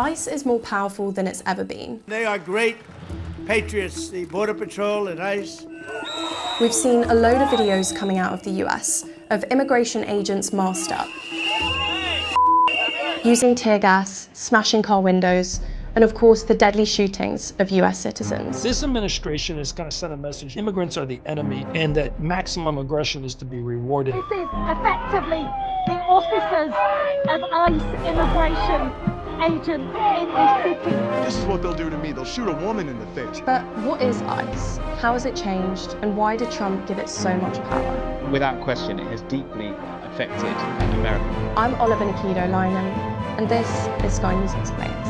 ICE is more powerful than it's ever been. They are great patriots, the Border Patrol and ICE. We've seen a load of videos coming out of the US of immigration agents masked up, using tear gas, smashing car windows, and of course the deadly shootings of US citizens. This administration is going to send a message: immigrants are the enemy and that maximum aggression is to be rewarded. This is effectively the officers of ICE immigration agents in this city. This is what they'll do to me. They'll shoot a woman in the face. But what is ICE? How has it changed? And why did Trump give it so much power? Without question, it has deeply affected America. I'm Olive Enokido-Lineham, and this is Sky News Explains.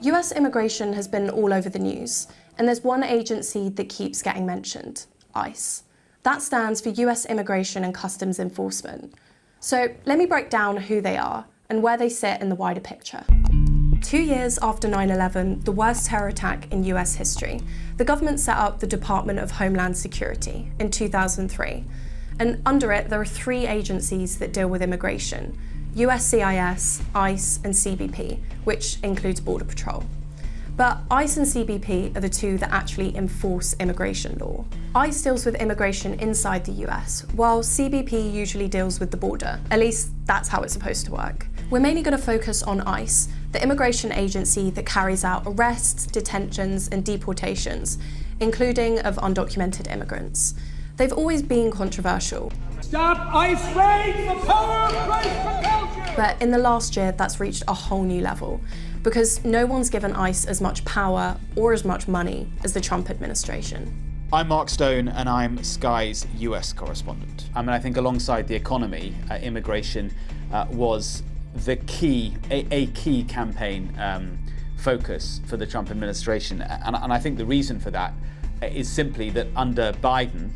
US immigration has been all over the news, and there's one agency that keeps getting mentioned: ICE. That stands for US Immigration and Customs Enforcement. So let me break down who they are and where they sit in the wider picture. 2 years after 9/11, the worst terror attack in US history, the government set up the Department of Homeland Security in 2003. And under it, there are 3 agencies that deal with immigration: USCIS, ICE, and CBP, which includes Border Patrol. But ICE and CBP are the 2 that actually enforce immigration law. ICE deals with immigration inside the US, while CBP usually deals with the border. At least that's how it's supposed to work. We're mainly going to focus on ICE, the immigration agency that carries out arrests, detentions, and deportations, including of undocumented immigrants. They've always been controversial. Stop ICE raids, the power of Christ for culture! But in the last year, that's reached a whole new level, because no one's given ICE as much power or as much money as the Trump administration. I'm Mark Stone, and I'm Sky's US correspondent. I think alongside the economy, immigration was the key, a key campaign focus for the Trump administration. And I think the reason for that is simply that under Biden,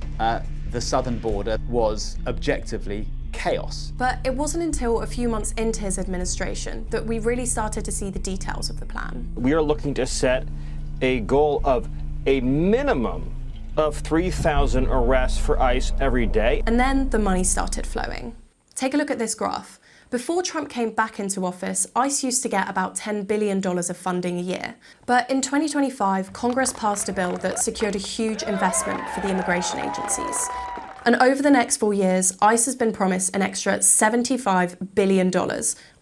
the southern border was objectively chaos. But it wasn't until a few months into his administration that we really started to see the details of the plan. We are looking to set a goal of a minimum of 3,000 arrests for ICE every day. And then the money started flowing. Take a look at this graph. Before Trump came back into office, ICE used to get about $10 billion of funding a year. But in 2025, Congress passed a bill that secured a huge investment for the immigration agencies. And over the next 4 years, ICE has been promised an extra $75 billion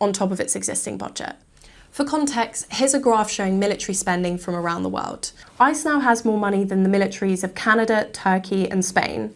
on top of its existing budget. For context, here's a graph showing military spending from around the world. ICE now has more money than the militaries of Canada, Turkey, and Spain.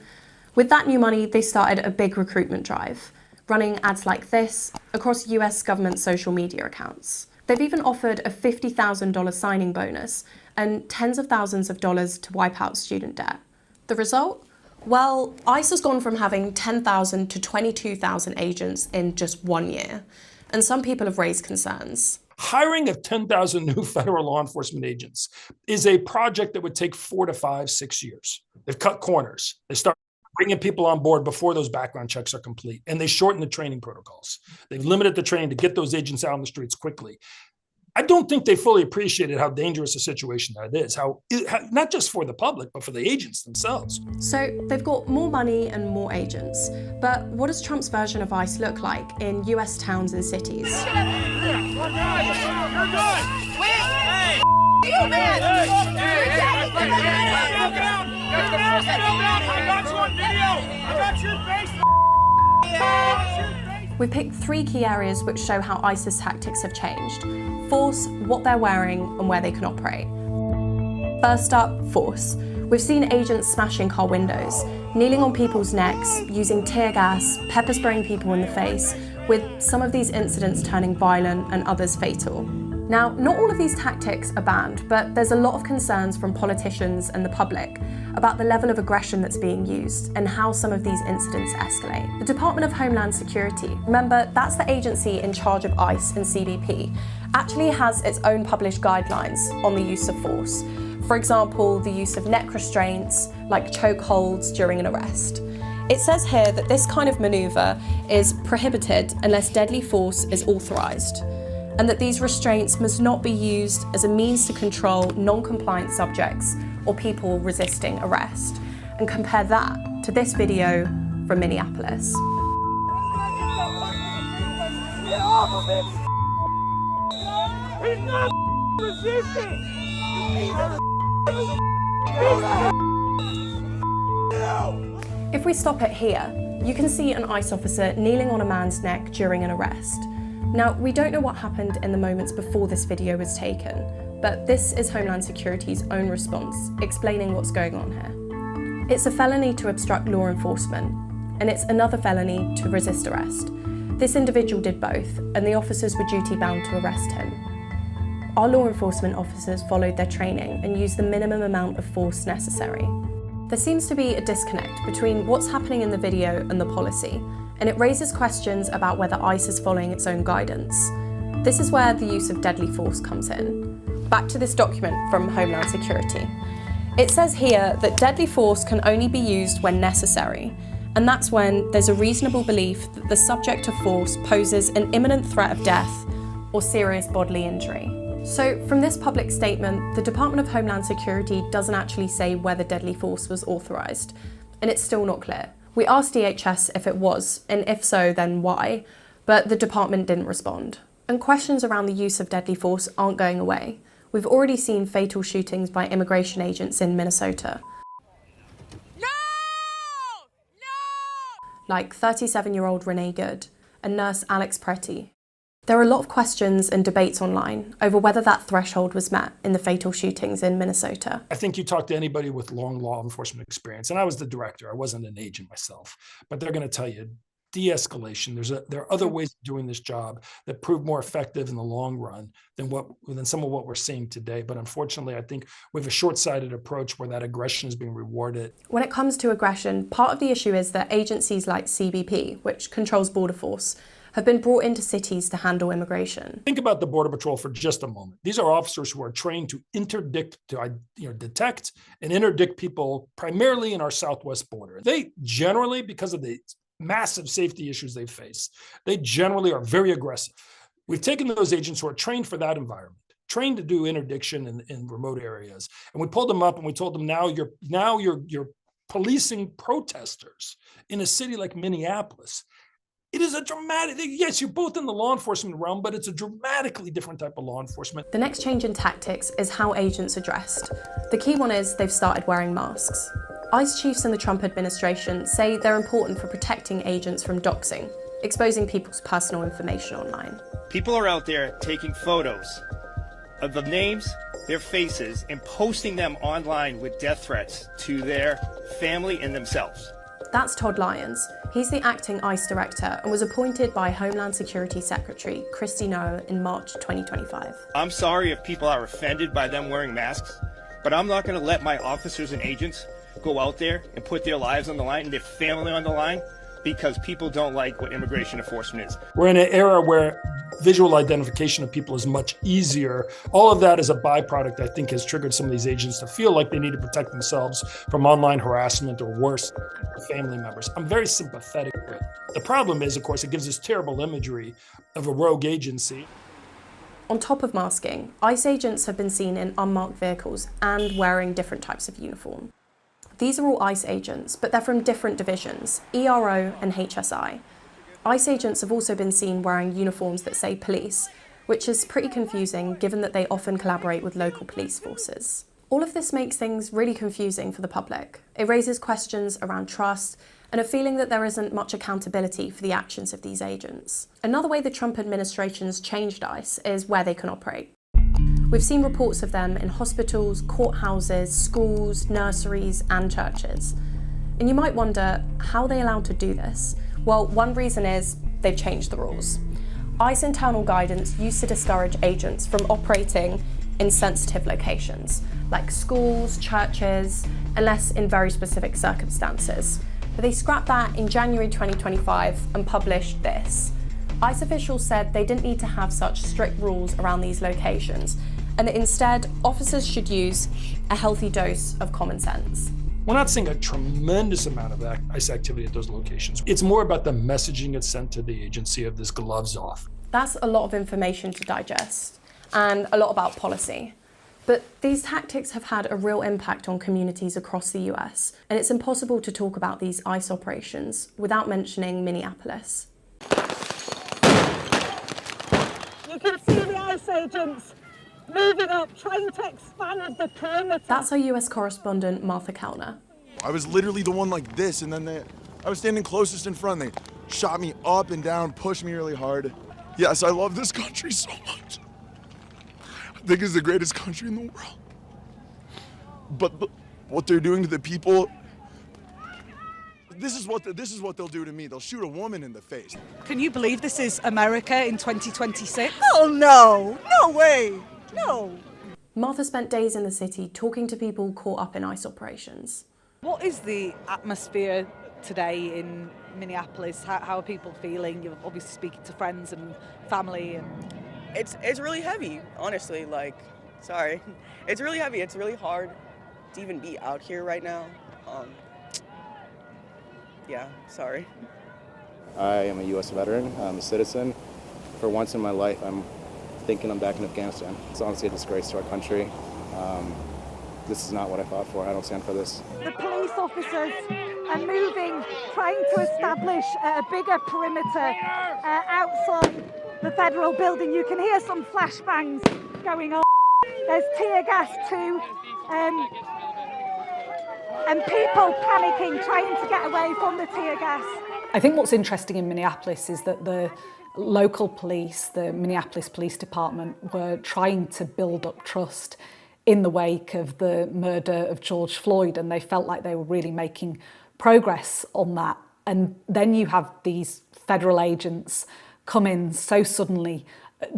With that new money, they started a big recruitment drive, running ads like this across US government social media accounts. They've even offered a $50,000 signing bonus and tens of thousands of dollars to wipe out student debt. The result? Well, ICE has gone from having 10,000 to 22,000 agents in just 1 year, and some people have raised concerns. Hiring of 10,000 new federal law enforcement agents is a project that would take 4 to 5, 6 years. They've cut corners. They start bringing people on board before those background checks are complete, and they shorten the training protocols. They've limited the training to get those agents out on the streets quickly. I don't think they fully appreciated how dangerous a situation that is, how not just for the public, but for the agents themselves. So they've got more money and more agents. But what does Trump's version of ICE look like in US towns and cities? We picked 3 key areas which show how ICE's tactics have changed: force, what they're wearing, and where they can operate. First up, force. We've seen agents smashing car windows, kneeling on people's necks, using tear gas, pepper spraying people in the face, with some of these incidents turning violent and others fatal. Now, not all of these tactics are banned, but there's a lot of concerns from politicians and the public about the level of aggression that's being used and how some of these incidents escalate. The Department of Homeland Security, remember, that's the agency in charge of ICE and CBP, actually has its own published guidelines on the use of force. For example, the use of neck restraints, like choke holds during an arrest. It says here that this kind of maneuver is prohibited unless deadly force is authorized, and that these restraints must not be used as a means to control non-compliant subjects or people resisting arrest. And compare that to this video from Minneapolis. off of him! He's not resisting! If we stop it here, you can see an ICE officer kneeling on a man's neck during an arrest. Now, we don't know what happened in the moments before this video was taken, but this is Homeland Security's own response, explaining what's going on here. It's a felony to obstruct law enforcement, and it's another felony to resist arrest. This individual did both, and the officers were duty-bound to arrest him. Our law enforcement officers followed their training and used the minimum amount of force necessary. There seems to be a disconnect between what's happening in the video and the policy, and it raises questions about whether ICE is following its own guidance. This is where the use of deadly force comes in. Back to this document from Homeland Security. It says here that deadly force can only be used when necessary, and that's when there's a reasonable belief that the subject of force poses an imminent threat of death or serious bodily injury. So from this public statement, the Department of Homeland Security doesn't actually say whether deadly force was authorised, and it's still not clear. We asked DHS if it was, and if so, then why, but the department didn't respond. And questions around the use of deadly force aren't going away. We've already seen fatal shootings by immigration agents in Minnesota. No! No! Like 37-year-old Renee Good and nurse Alex Pretty. There are a lot of questions and debates online over whether that threshold was met in the fatal shootings in Minnesota. I think you talk to anybody with long law enforcement experience, and I was the director, I wasn't an agent myself, but they're going to tell you de-escalation. There are other ways of doing this job that prove more effective in the long run than some of what we're seeing today. But unfortunately, I think we have a short-sighted approach where that aggression is being rewarded. When it comes to aggression, part of the issue is that agencies like CBP, which controls border force, have been brought into cities to handle immigration. Think about the Border Patrol for just a moment. These are officers who are trained to detect and interdict people primarily in our southwest border. They generally, because of the massive safety issues they face, they generally are very aggressive. We've taken those agents who are trained for that environment, trained to do interdiction in remote areas, and we pulled them up and we told them, now you're policing protesters in a city like Minneapolis. It is a dramatic, yes, you're both in the law enforcement realm, but it's a dramatically different type of law enforcement. The next change in tactics is how agents are dressed. The key one is they've started wearing masks. ICE chiefs in the Trump administration say they're important for protecting agents from doxing, exposing people's personal information online. People are out there taking photos of the names, their faces, and posting them online with death threats to their family and themselves. That's Todd Lyons. He's the acting ICE director and was appointed by Homeland Security Secretary Kristi Noem in March 2025. I'm sorry if people are offended by them wearing masks, but I'm not going to let my officers and agents go out there and put their lives on the line and their family on the line because people don't like what immigration enforcement is. We're in an era where visual identification of people is much easier. All of that is a byproduct, I think, has triggered some of these agents to feel like they need to protect themselves from online harassment or worse, family members. I'm very sympathetic to it. The problem is, of course, it gives us terrible imagery of a rogue agency. On top of masking, ICE agents have been seen in unmarked vehicles and wearing different types of uniform. These are all ICE agents, but they're from different divisions, ERO and HSI. ICE agents have also been seen wearing uniforms that say police, which is pretty confusing given that they often collaborate with local police forces. All of this makes things really confusing for the public. It raises questions around trust and a feeling that there isn't much accountability for the actions of these agents. Another way the Trump administration's changed ICE is where they can operate. We've seen reports of them in hospitals, courthouses, schools, nurseries, and churches. And you might wonder, how are they allowed to do this? Well, one reason is they've changed the rules. ICE internal guidance used to discourage agents from operating in sensitive locations, like schools, churches, unless in very specific circumstances. But they scrapped that in January 2025 and published this. ICE officials said they didn't need to have such strict rules around these locations, and that instead, officers should use a healthy dose of common sense. We're not seeing a tremendous amount of ICE activity at those locations. It's more about the messaging that's sent to the agency of this gloves off. That's a lot of information to digest, and a lot about policy. But these tactics have had a real impact on communities across the US, and it's impossible to talk about these ICE operations without mentioning Minneapolis. You can see the ICE agents moving up, trying to expand the perimeter. That's our US correspondent, Martha Kellner. I was literally the one like this, and then I was standing closest in front. They shot me up and down, pushed me really hard. Yes, I love this country so much. I think it's the greatest country in the world. But what they're doing to the people, this is what they'll do to me. They'll shoot a woman in the face. Can you believe this is America in 2026? Oh no, no way, no. Martha spent days in the city talking to people caught up in ICE operations. What is the atmosphere today in Minneapolis? How are people feeling? You're obviously speaking to friends and family. And It's really heavy, honestly. Sorry, it's really heavy. It's really hard to even be out here right now. Yeah, sorry. I am a U.S. veteran. I'm a citizen. For once in my life, I'm thinking I'm back in Afghanistan. It's honestly a disgrace to our country. This is not what I fought for. I don't stand for this. The police officers are moving, trying to establish a bigger perimeter outside the federal building. You can hear some flashbangs going on. There's tear gas too, and people panicking, trying to get away from the tear gas. I think what's interesting in Minneapolis is that the local police, the Minneapolis Police Department, were trying to build up trust in the wake of the murder of George Floyd, and they felt like they were really making progress on that. And then you have these federal agents come in so suddenly,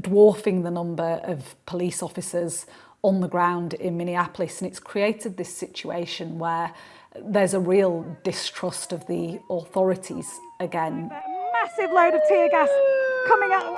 dwarfing the number of police officers on the ground in Minneapolis, and it's created this situation where there's a real distrust of the authorities again. A massive load of tear gas coming out.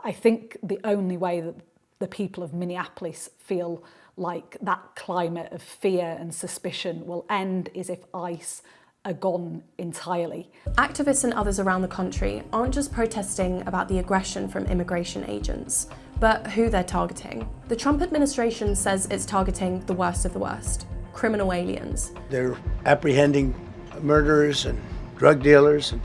I think the only way that the people of Minneapolis feel like that climate of fear and suspicion will end is if ICE are gone entirely. Activists and others around the country aren't just protesting about the aggression from immigration agents, but who they're targeting. The Trump administration says it's targeting the worst of the worst, criminal aliens. They're apprehending murderers and drug dealers and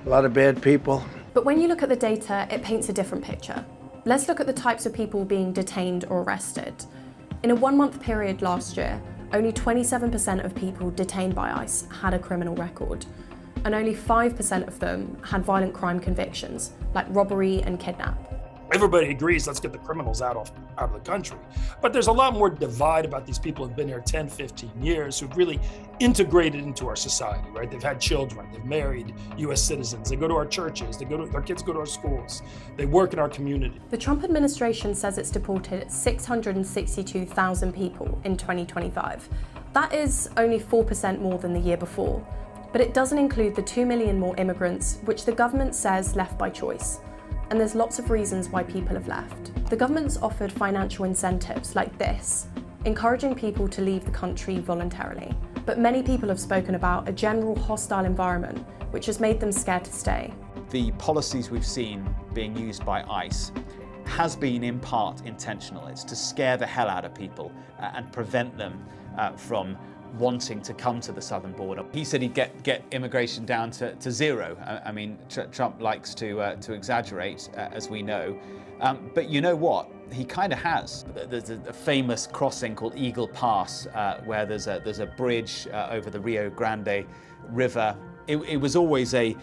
a lot of bad people. But when you look at the data, it paints a different picture. Let's look at the types of people being detained or arrested. In a 1-month period last year, only 27% of people detained by ICE had a criminal record, and only 5% of them had violent crime convictions, like robbery and kidnap. Everybody agrees, let's get the criminals out of the country. But there's a lot more divide about these people who've been here 10, 15 years, who've really integrated into our society, right? They've had children, they've married US citizens, they go to our churches, their kids go to our schools, they work in our community. The Trump administration says it's deported 662,000 people in 2025. That is only 4% more than the year before. But it doesn't include the 2 million more immigrants, which the government says left by choice. And there's lots of reasons why people have left. The government's offered financial incentives like this, encouraging people to leave the country voluntarily. But many people have spoken about a general hostile environment, which has made them scared to stay. The policies we've seen being used by ICE has been in part intentional. It's to scare the hell out of people and prevent them from wanting to come to the southern border. He said he'd get immigration down to zero. I mean, Trump likes to exaggerate, as we know. But you know what? He kind of has. There's a famous crossing called Eagle Pass, where there's a bridge over the Rio Grande River. It was always a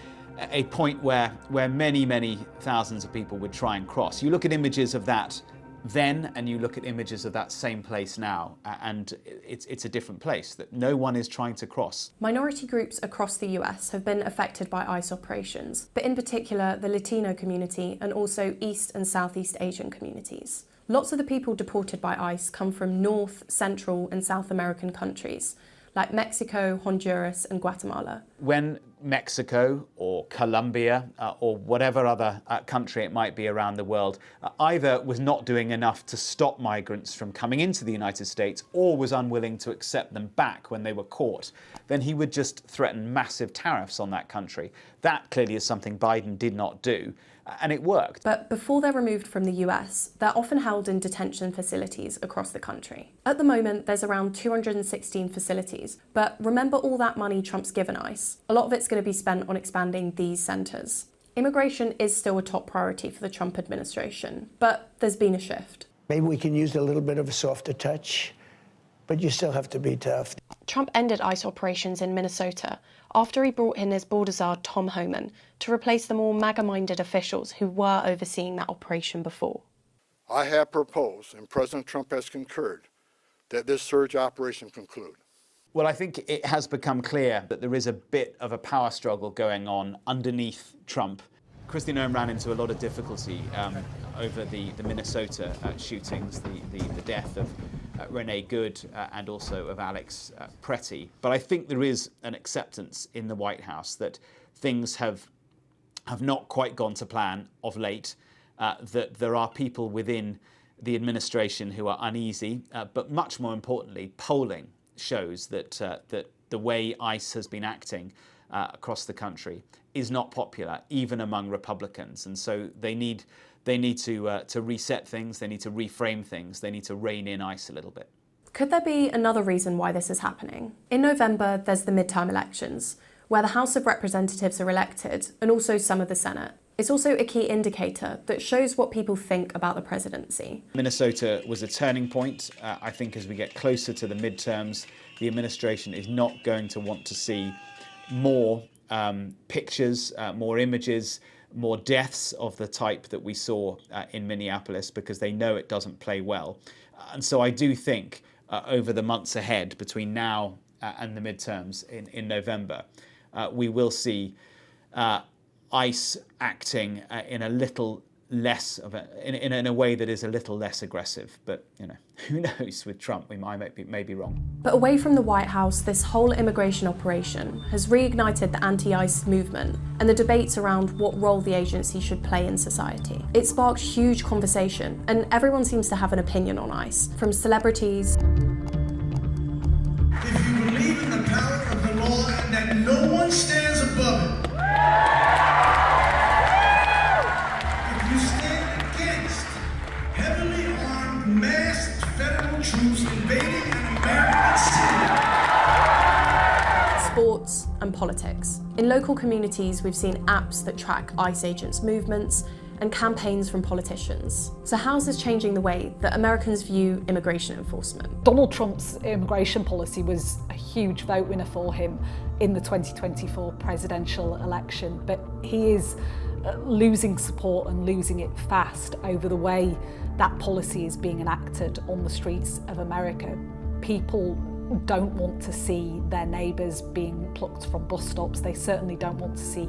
point where many thousands of people would try and cross. You look at images of that then, and you look at images of that same place now, and it's a different place that no one is trying to cross. Minority groups across the US have been affected by ICE operations, but in particular the Latino community and also East and Southeast Asian communities. Lots of the people deported by ICE come from North, Central and South American countries, like Mexico, Honduras and Guatemala. When Mexico or Colombia or whatever other country it might be around the world either was not doing enough to stop migrants from coming into the United States or was unwilling to accept them back when they were caught, then he would just threaten massive tariffs on that country. That clearly is something Biden did not do, and it worked. But before they're removed from the US, they're often held in detention facilities across the country. At the moment, there's around 216 facilities, but remember all that money Trump's given ICE? A lot of it's going to be spent on expanding these centres. Immigration is still a top priority for the Trump administration, but there's been a shift. Maybe we can use a little bit of a softer touch, but you still have to be tough. Trump ended ICE operations in Minnesota after he brought in his border czar Tom Homan to replace the more MAGA-minded officials who were overseeing that operation before. I have proposed, and President Trump has concurred, that this surge operation conclude. Well, I think it has become clear that there is a bit of a power struggle going on underneath Trump. Kristi Noem ran into a lot of difficulty over the Minnesota shootings, the death of Renee Good and also of Alex Pretty. But I think there is an acceptance in the White House that things have not quite gone to plan of late, that there are people within the administration who are uneasy, but much more importantly, polling shows that the way ICE has been acting across the country is not popular, even among Republicans. And so they need to reset things, they need to reframe things, they need to rein in ICE a little bit. Could there be another reason why this is happening? In November, there's the midterm elections, where the House of Representatives are elected, and also some of the Senate. It's also a key indicator that shows what people think about the presidency. Minnesota was a turning point. I think as we get closer to the midterms, the administration is not going to want to see more pictures, more images, more deaths of the type that we saw in Minneapolis, because they know it doesn't play well. And so I do think over the months ahead, between now and the midterms in November, we will see ICE acting in a little less of in a way that is a little less aggressive. But who knows? With Trump, we may be wrong. But away from the White House, this whole immigration operation has reignited the anti-ICE movement and the debates around what role the agency should play in society. It sparks huge conversation, and everyone seems to have an opinion on ICE, from celebrities. If you believe in the power of the law and that no one stands above it, if you stand against heavily armed, masked federal troops invading an American city. Sports and politics. In local communities, we've seen apps that track ICE agents' movements and campaigns from politicians. So how's this changing the way that Americans view immigration enforcement? Donald Trump's immigration policy was a huge vote winner for him in the 2024 presidential election, but he is losing support and losing it fast over the way that policy is being enacted on the streets of America. People don't want to see their neighbours being plucked from bus stops. They certainly don't want to see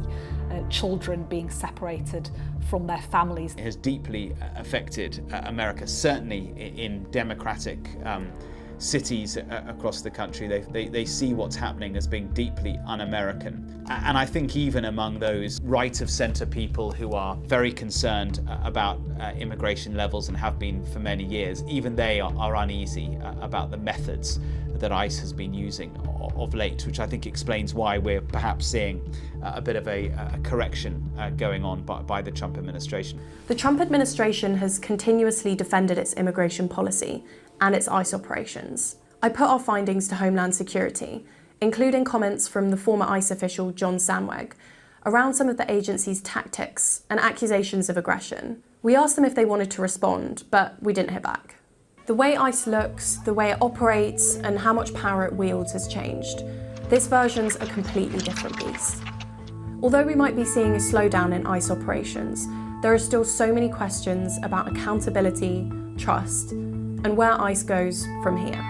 children being separated from their families. It has deeply affected America, certainly in democratic cities across the country. They see what's happening as being deeply un-American. And I think even among those right-of-centre people who are very concerned about immigration levels and have been for many years, even they are uneasy about the methods that ICE has been using of late, which I think explains why we're perhaps seeing a bit of a correction going on by the Trump administration. The Trump administration has continuously defended its immigration policy and its ICE operations. I put our findings to Homeland Security, including comments from the former ICE official John Samweg around some of the agency's tactics and accusations of aggression. We asked them if they wanted to respond, but we didn't hear back. The way ICE looks, the way it operates, and how much power it wields has changed. This version's a completely different beast. Although we might be seeing a slowdown in ICE operations, there are still so many questions about accountability, trust, and where ICE goes from here.